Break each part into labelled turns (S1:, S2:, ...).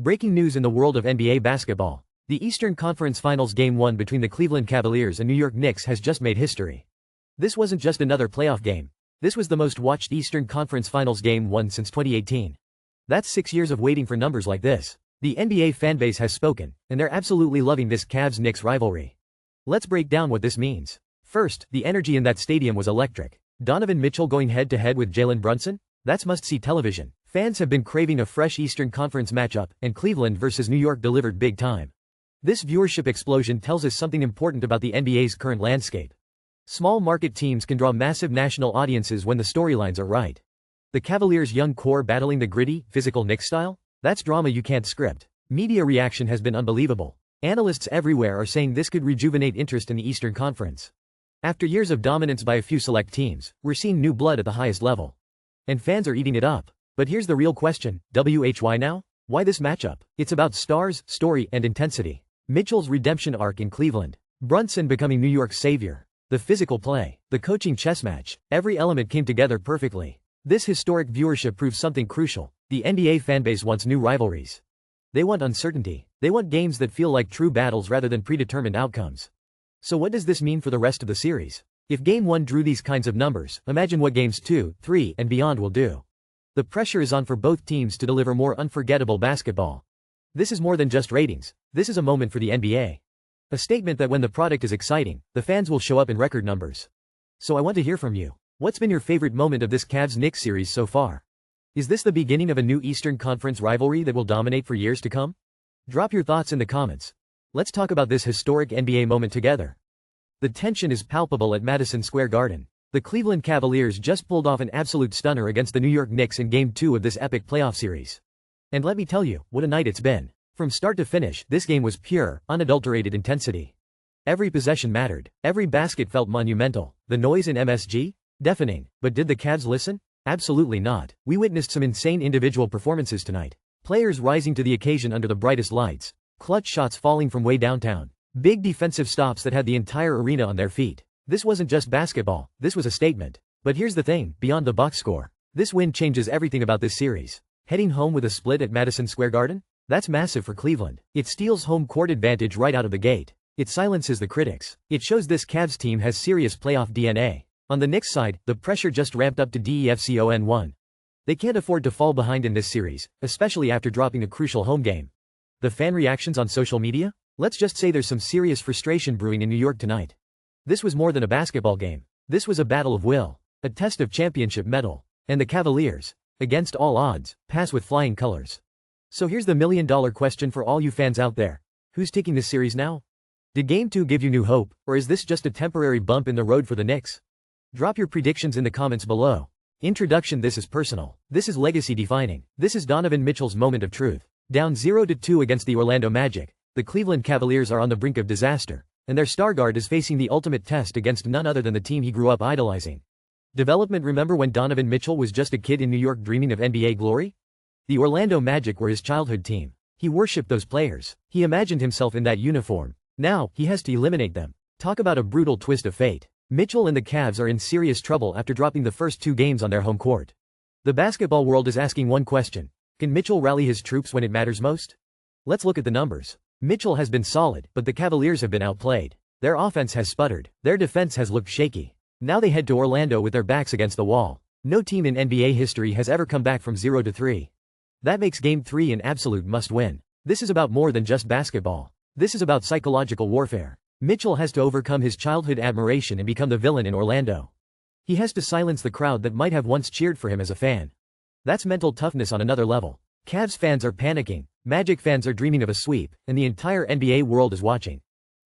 S1: Breaking news in the world of NBA basketball. The Eastern Conference Finals Game 1 between the Cleveland Cavaliers and New York Knicks has just made history. This wasn't just another playoff game. This was the most watched Eastern Conference Finals Game 1 since 2018. That's 6 years of waiting for numbers like this. The NBA fanbase has spoken, and they're absolutely loving this CAVS-Knicks rivalry. Let's break down what this means. First, the energy in that stadium was electric. Donovan Mitchell going head-to-head with Jalen Brunson? That's must-see television. Fans have been craving a fresh Eastern Conference matchup, and Cleveland versus New York delivered big time. This viewership explosion tells us something important about the NBA's current landscape. Small market teams can draw massive national audiences when the storylines are right. The Cavaliers' young core battling the gritty, physical Knicks style? That's drama you can't script. Media reaction has been unbelievable. Analysts everywhere are saying this could rejuvenate interest in the Eastern Conference. After years of dominance by a few select teams, we're seeing new blood at the highest level. And fans are eating it up. But here's the real question, why now? Why this matchup? It's about stars, story, and intensity. Mitchell's redemption arc in Cleveland. Brunson becoming New York's savior. The physical play. The coaching chess match. Every element came together perfectly. This historic viewership proves something crucial. The NBA fanbase wants new rivalries. They want uncertainty. They want games that feel like true battles rather than predetermined outcomes. So what does this mean for the rest of the series? If Game 1 drew these kinds of numbers, imagine what Games 2, 3, and beyond will do. The pressure is on for both teams to deliver more unforgettable basketball. This is more than just ratings. This is a moment for the NBA. A statement that when the product is exciting, the fans will show up in record numbers. So I want to hear from you. What's been your favorite moment of this CAVS-Knicks series so far? Is this the beginning of a new Eastern Conference rivalry that will dominate for years to come? Drop your thoughts in the comments. Let's talk about this historic NBA moment together. The tension is palpable at Madison Square Garden. The Cleveland Cavaliers just pulled off an absolute stunner against the New York Knicks in Game 2 of this epic playoff series. And let me tell you, what a night it's been. From start to finish, this game was pure, unadulterated intensity. Every possession mattered. Every basket felt monumental. The noise in MSG? Deafening. But did the Cavs listen? Absolutely not. We witnessed some insane individual performances tonight. Players rising to the occasion under the brightest lights. Clutch shots falling from way downtown. Big defensive stops that had the entire arena on their feet. This wasn't just basketball, this was a statement. But here's the thing, beyond the box score. This win changes everything about this series. Heading home with a split at Madison Square Garden? That's massive for Cleveland. It steals home court advantage right out of the gate. It silences the critics. It shows this Cavs team has serious playoff DNA. On the Knicks side, the pressure just ramped up to DEFCON1. They can't afford to fall behind in this series, especially after dropping a crucial home game. The fan reactions on social media? Let's just say there's some serious frustration brewing in New York tonight. This was more than a basketball game. This was a battle of will. A test of championship mettle. And the Cavaliers, against all odds, pass with flying colors. So here's the million-dollar question for all you fans out there. Who's taking this series now? Did Game 2 give you new hope, or is this just a temporary bump in the road for the Knicks? Drop your predictions in the comments below. Introduction: this is personal. This is legacy defining. This is Donovan Mitchell's moment of truth. Down 0-2 against the Orlando Magic, the Cleveland Cavaliers are on the brink of disaster, and their star guard is facing the ultimate test against none other than the team he grew up idolizing. Development: remember when Donovan Mitchell was just a kid in New York dreaming of NBA glory? The Orlando Magic were his childhood team. He worshipped those players. He imagined himself in that uniform. Now, he has to eliminate them. Talk about a brutal twist of fate. Mitchell and the Cavs are in serious trouble after dropping the first 2 games on their home court. The basketball world is asking one question. Can Mitchell rally his troops when it matters most? Let's look at the numbers. Mitchell has been solid, but the Cavaliers have been outplayed. Their offense has sputtered. Their defense has looked shaky. Now they head to Orlando with their backs against the wall. No team in NBA history has ever come back from 0-3. That makes Game 3 an absolute must-win. This is about more than just basketball. This is about psychological warfare. Mitchell has to overcome his childhood admiration and become the villain in Orlando. He has to silence the crowd that might have once cheered for him as a fan. That's mental toughness on another level. Cavs fans are panicking, Magic fans are dreaming of a sweep, and the entire NBA world is watching.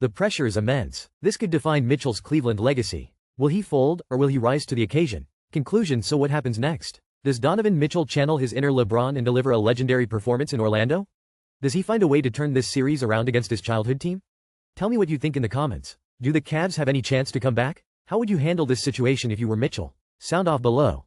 S1: The pressure is immense. This could define Mitchell's Cleveland legacy. Will he fold, or will he rise to the occasion? Conclusion: so what happens next? Does Donovan Mitchell channel his inner LeBron and deliver a legendary performance in Orlando? Does he find a way to turn this series around against his childhood team? Tell me what you think in the comments. Do the Cavs have any chance to come back? How would you handle this situation if you were Mitchell? Sound off below.